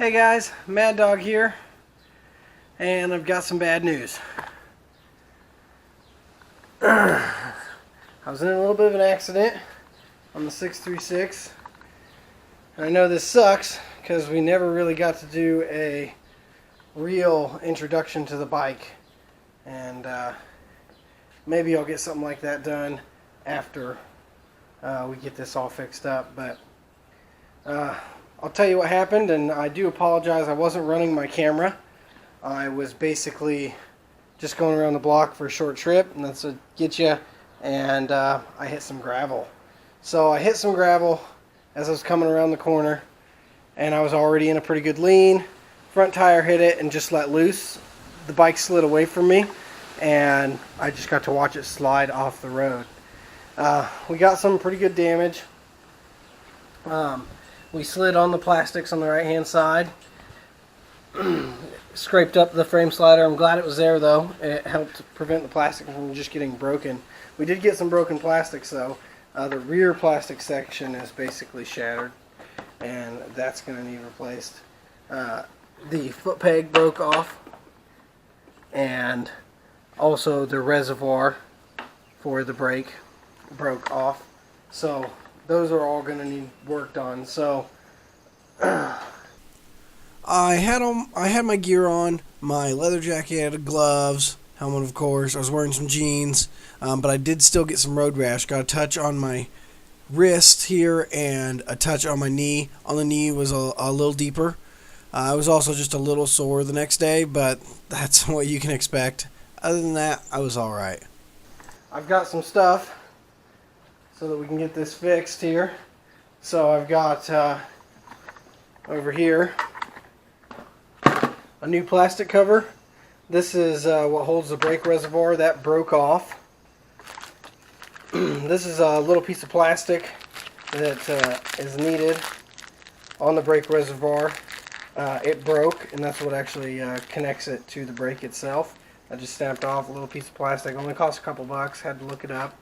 Hey guys, Mad Dog here, and I've got some bad news. I was in a little bit of an accident on the 636, and I know this sucks because we never really got to do a real introduction to the bike, and maybe I'll get something like that done after we get this all fixed up, but I'll tell you what happened, and I do apologize. I wasn't running my camera. I was basically just going around the block for a short trip, and that's what get you. And I hit some gravel. So I hit some gravel as I was coming around the corner, and I was already in a pretty good lean. Front tire hit it and just let loose. The bike slid away from me, and I just got to watch it slide off the road. We got some pretty good damage. We slid on the plastics on the right hand side. Scraped up the frame slider. I'm glad it was there though. It helped prevent the plastic from just getting broken. We did get some broken plastics though. The rear plastic section is basically shattered, and that's going to need replaced. The foot peg broke off, and also the reservoir for the brake broke off. So those are all going to need worked on. So I had my gear on, my leather jacket, gloves, helmet of course. I was wearing some jeans, but I did still get some road rash. Got a touch on my wrist here and a touch on my knee. On the knee was a little deeper. I was also just a little sore the next day, but that's what you can expect. Other than that, I was alright. I've got some stuff so that we can get this fixed here. So I've got over here a new plastic cover. This is what holds the brake reservoir. That broke off. This is a little piece of plastic that is needed on the brake reservoir. It broke, and that's what actually connects it to the brake itself. I just snapped off a little piece of plastic. Only cost a couple bucks. Had to look it up.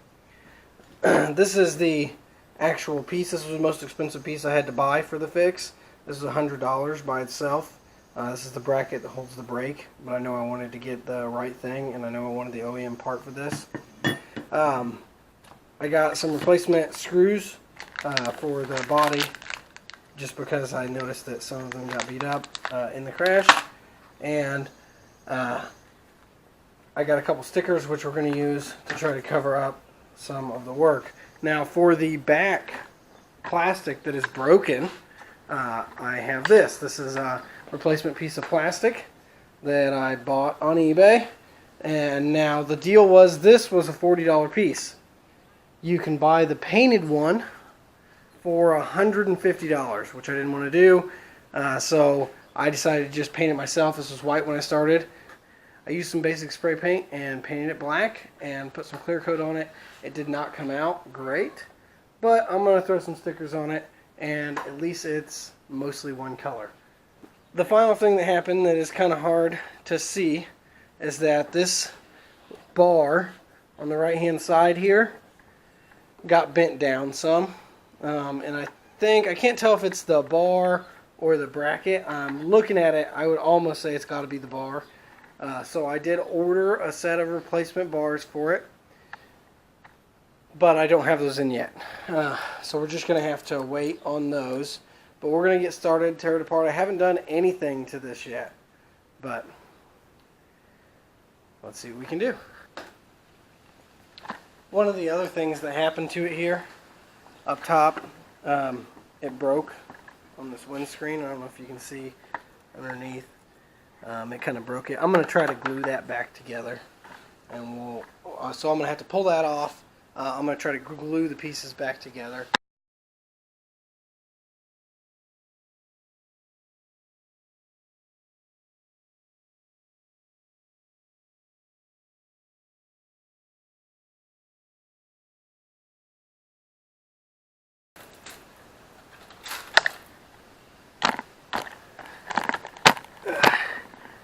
This is the actual piece. This was the most expensive piece I had to buy for the fix. This is $100 by itself. This is the bracket that holds the brake, but I know I wanted to get the right thing, and I know I wanted the OEM part for this. I got some replacement screws for the body, just because I noticed that some of them got beat up in the crash, and I got a couple stickers which we're going to use to try to cover up some of the work. Now for the back plastic that is broken, I have this. This is a replacement piece of plastic that I bought on eBay, and now the deal was this was a $40 piece. You can buy the painted one for $150, which I didn't want to do, so I decided to just paint it myself. This was white when I started. I used some basic spray paint and painted it black and put some clear coat on it. It did not come out great, but I'm going to throw some stickers on it, and at least it's mostly one color. The final thing that happened that is kind of hard to see is that this bar on the right hand side here got bent down some, and I can't tell if it's the bar or the bracket. Looking at it, I would almost say it's got to be the bar. So I did order a set of replacement bars for it, but I don't have those in yet. So we're just going to have to wait on those. But we're going to get started, tear it apart. I haven't done anything to this yet, but let's see what we can do. One of the other things that happened to it here, up top, it broke on this windscreen. I don't know if you can see underneath. It kind of broke it. I'm going to try to glue that back together, and so I'm going to have to pull that off. I'm going to try to glue the pieces back together.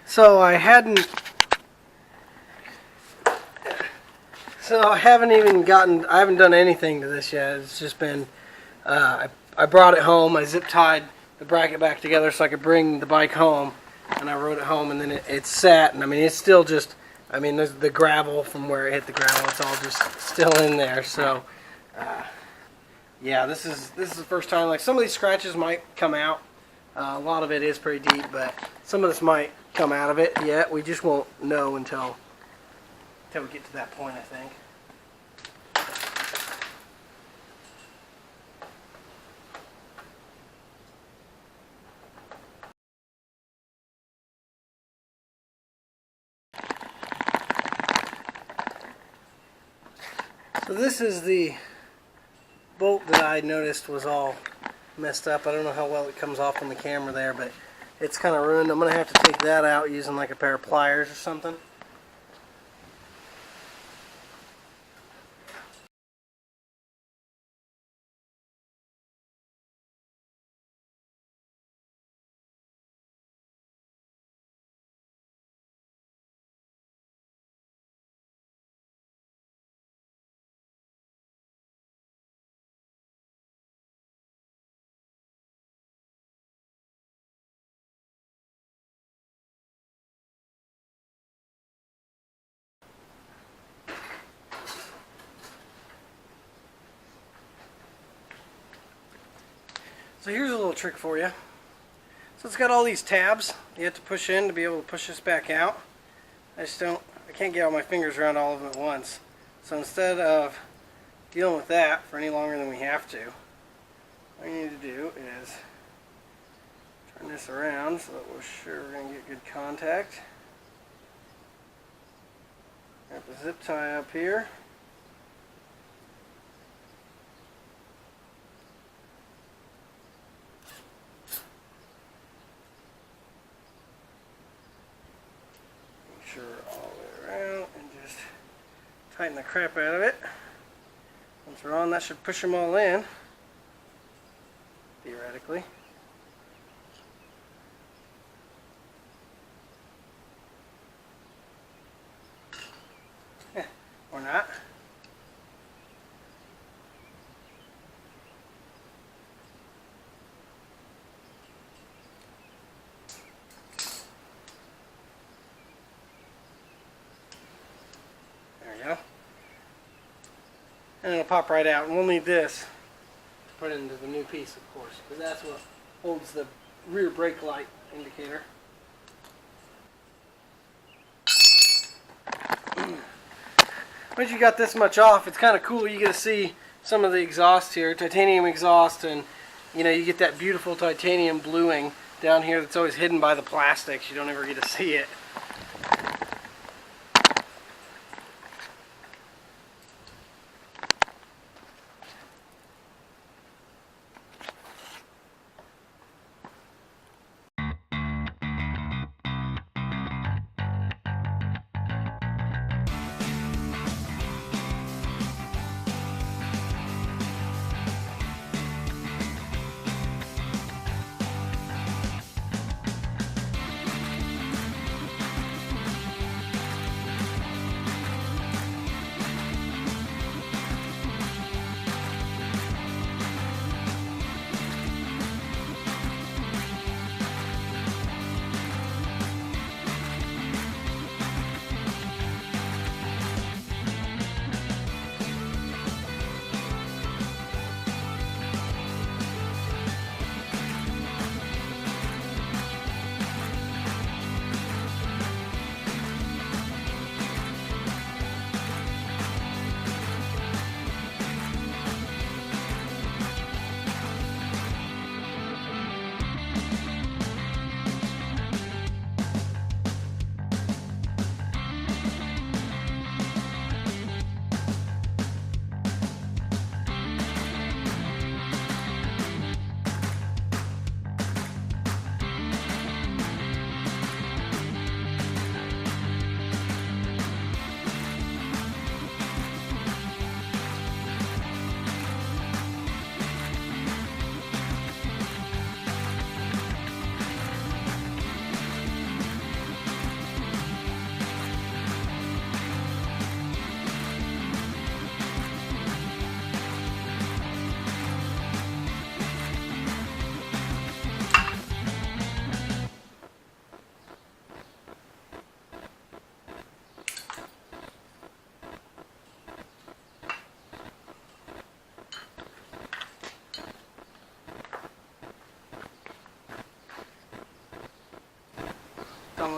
So I haven't done anything to this yet. It's just been, I brought it home, I zip tied the bracket back together so I could bring the bike home, and I rode it home, and then it sat, and I mean, it's still just, I mean, there's the gravel from where it hit the gravel, it's all just still in there. So yeah, this is the first time. Like, some of these scratches might come out. A lot of it is pretty deep, but some of this might come out of it yet. We just won't know until we get to that point, I think. So this is the bolt that I noticed was all messed up. I don't know how well it comes off on the camera there, but it's kind of ruined. I'm going to have to take that out using like a pair of pliers or something. So here's a little trick for you. So it's got all these tabs you have to push in to be able to push this back out. I can't get all my fingers around all of them at once. So instead of dealing with that for any longer than we have to, what we need to do is turn this around so that we're sure we're going to get good contact. Got the zip tie up here. Make sure all the way around and just tighten the crap out of it. Once we're on, that should push them all in, theoretically. Or not. There we go. And it'll pop right out. And we'll need this to put into the new piece, of course, because that's what holds the rear brake light indicator. Once you got this much off, it's kind of cool. You get to see some of the exhaust here, titanium exhaust, and you know, you get that beautiful titanium bluing down here that's always hidden by the plastics. You don't ever get to see it.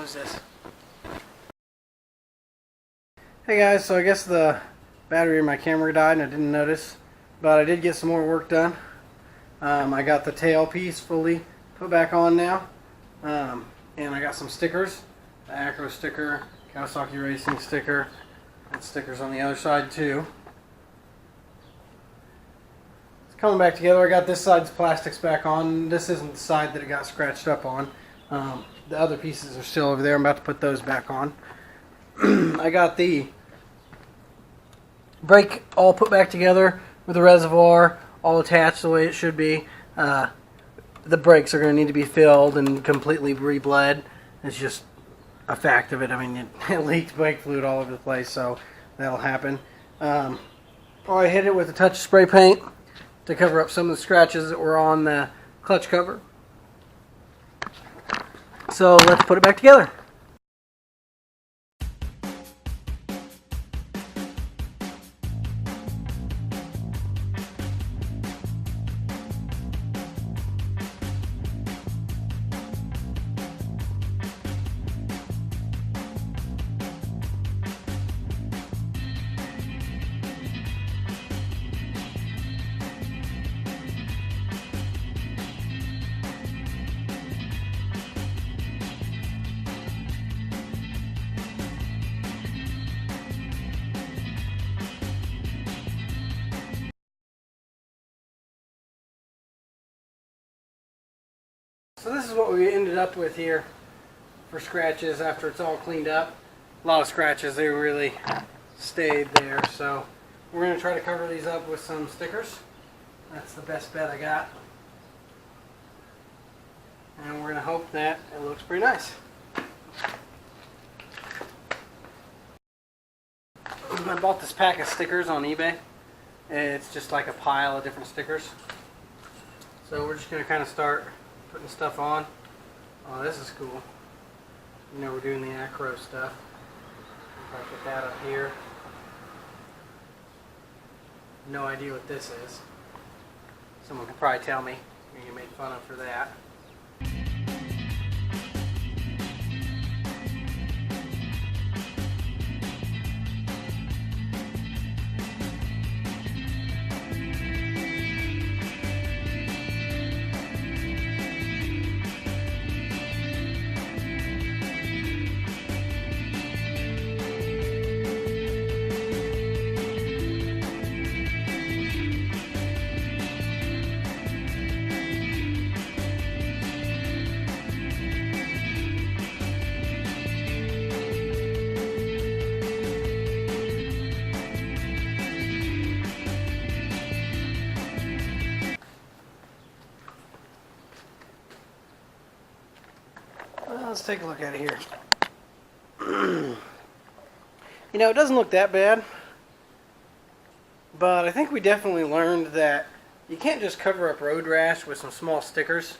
close this. Hey guys, so I guess the battery in my camera died and I didn't notice, but I did get some more work done. I got the tail piece fully put back on now, and I got some stickers, the Acro sticker, Kawasaki Racing sticker, and stickers on the other side too. It's coming back together. I got this side's plastics back on. This isn't the side that it got scratched up on. The other pieces are still over there. I'm about to put those back on. I got the brake all put back together with the reservoir all attached the way it should be. The brakes are going to need to be filled and completely rebled. It's just a fact of it. I mean, it leaked brake fluid all over the place, so that'll happen. I hit it with a touch of spray paint to cover up some of the scratches that were on the clutch cover. So let's put it back together. So this is what we ended up with here for scratches after it's all cleaned up. A lot of scratches, they really stayed there. So we're going to try to cover these up with some stickers. That's the best bet I got. And we're going to hope that it looks pretty nice. I bought this pack of stickers on eBay. It's just like a pile of different stickers. So we're just going to kind of start putting stuff on. Oh, this is cool. You know, we're doing the Acro stuff. If I put that up here. No idea what this is. Someone could probably tell me. You get made fun of for that. Let's take a look at it here. You know, it doesn't look that bad, but I think we definitely learned that you can't just cover up road rash with some small stickers.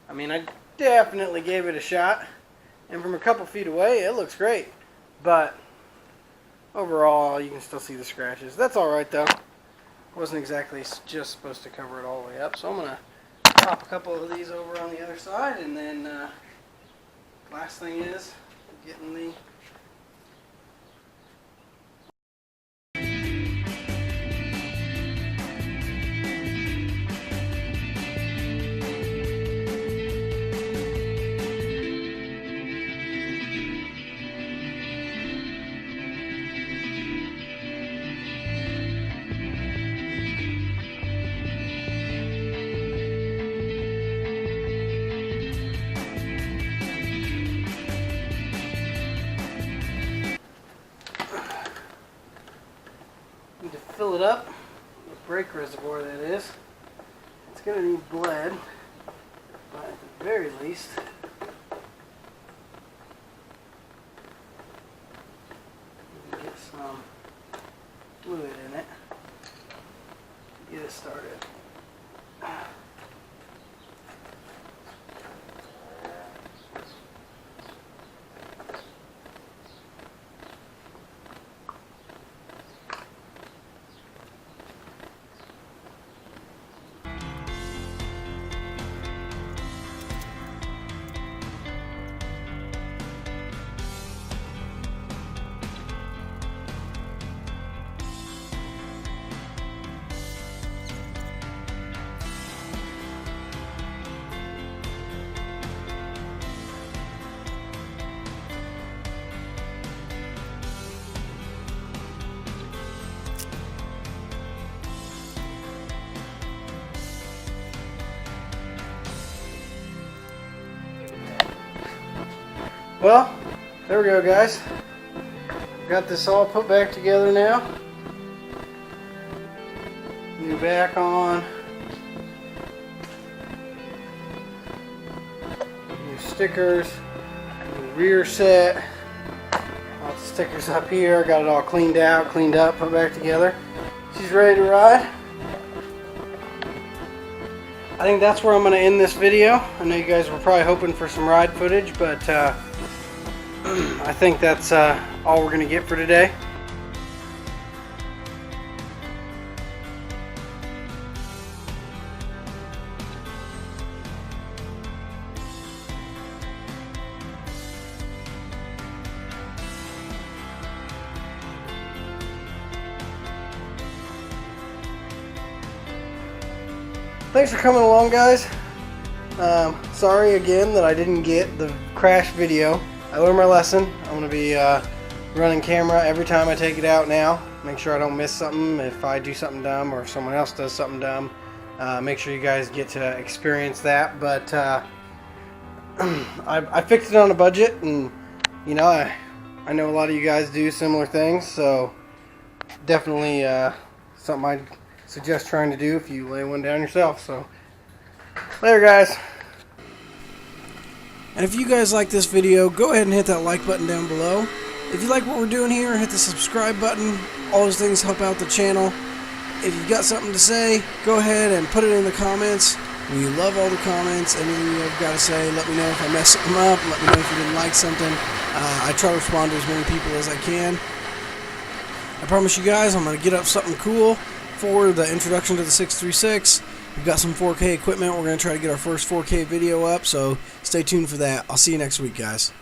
I mean, I definitely gave it a shot, and from a couple feet away it looks great, but overall you can still see the scratches. That's alright though. I wasn't exactly just supposed to cover it all the way up, so I'm going to pop a couple of these over on the other side, and then last thing is getting the fill it up with brake reservoir, that is. It's going to need bled, but at the very least we can get some fluid in it to get it started. Well, there we go, guys. Got this all put back together now. New back on. New stickers. New rear set. Lots of stickers up here. Got it all cleaned out, cleaned up, put back together. She's ready to ride. I think that's where I'm going to end this video. I know you guys were probably hoping for some ride footage, but I think that's all we're going to get for today. Thanks for coming along, guys. Sorry again that I didn't get the crash video. I learned my lesson. I'm going to be running camera every time I take it out now. Make sure I don't miss something if I do something dumb or if someone else does something dumb. Make sure you guys get to experience that. But I fixed it on a budget, and you know, I know a lot of you guys do similar things, so definitely something I'd suggest trying to do if you lay one down yourself. So later, guys. And if you guys like this video, go ahead and hit that like button down below. If you like what we're doing here, hit the subscribe button. All those things help out the channel. If you've got something to say, go ahead and put it in the comments. We love all the comments. Anything you've got to say, let me know if I messed something up. Let me know if you didn't like something. I try to respond to as many people as I can. I promise you guys I'm going to get up something cool for the introduction to the 636. We've got some 4K equipment. We're going to try to get our first 4K video up, so stay tuned for that. I'll see you next week, guys.